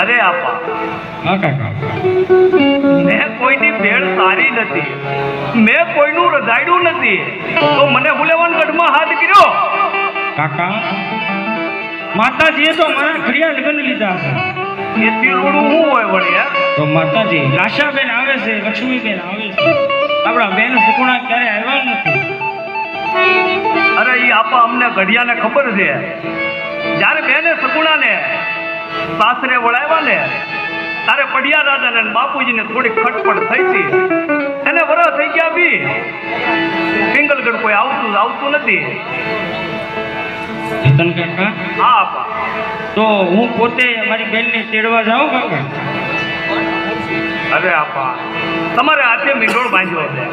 અરે આપા હા કાકા મેં કોઈની ભેળ સારી નથી, મેં કોઈનું રજાડ્યું નથી, તો મને હુલેવાન ગઢમાં હાથ કર્યો. કાકા માતાજીએ તો મારા ઘડિયા લગ્ન લીધા છે. એથી રૂડું શું હોય વળી? તો માતાજી લાશાબેન આવે છે, લક્ષ્મીબેન આવે છે, આપણા બેન સુકુણા ક્યારે આવ્યા નથી. અરે ઈ આપા અમને ઘડિયાને ખબર છે, જ્યારે બેને સગુણાને સાસરે વળાવ્યા ને તારે પડિયા દાદાને અને બાપુજીને થોડી ખટપટ થઈ હતી. એને વરસ થઈ ગયા બી પિંગલગઢ કોઈ આવતું નથી. ચેતન કાકા હા આપા તો હું પોતે મારી બેનને તેડવા જાઉં કાકા? અરે આપા તમારે હાથે મીંડોળ બાંધ્યો છે,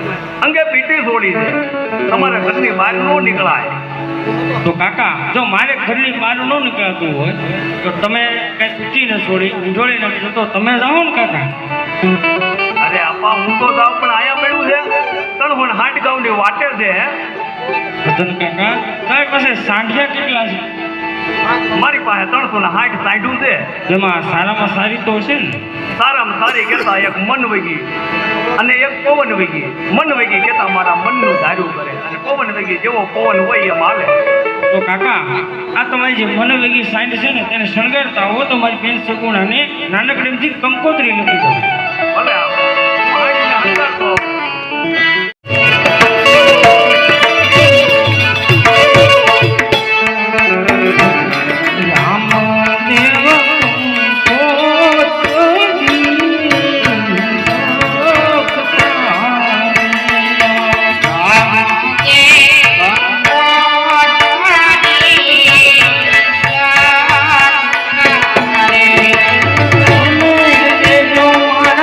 અંગે પીટી છોડી છે, તમારે ઘરની બહાર ન નીકળાય. તો કાકા જો મારે ઘરની બહાર ન નીકળાતું હોય તો તમે કઈ તૂટી ન છોડી ઊંઝોળી નાખશો તો તમે જાઓ ને કાકા? અરે આપા હું તો જાઉં પણ આયા પડ્યું છે, તણ હાટ ગાઉની વાટે છે. ચેતન કાકા તારી પાસે સાંઢિયા કેટલા છે? મારી પાસે 360 સાંઢું છે. જેમાં સારામાં સારી તો છે ને? સારામાં સારી કહેતા એક મન વગી અને એક પવન વગી. મન વગી કહેતા મારા મનનું ધાર્યું કરે, અને પવન વગી જેવો પવન હોય એમ હાલે. તો કાકા આ તમારી જે મનવેગી સાંઢ છે ને તેને શણગારતા હો તો મારી બેન સગુણાને નાનકડીથી કંકોત્રી લખી દો. ભલે મારીને અંદર તો મારા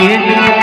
એ જ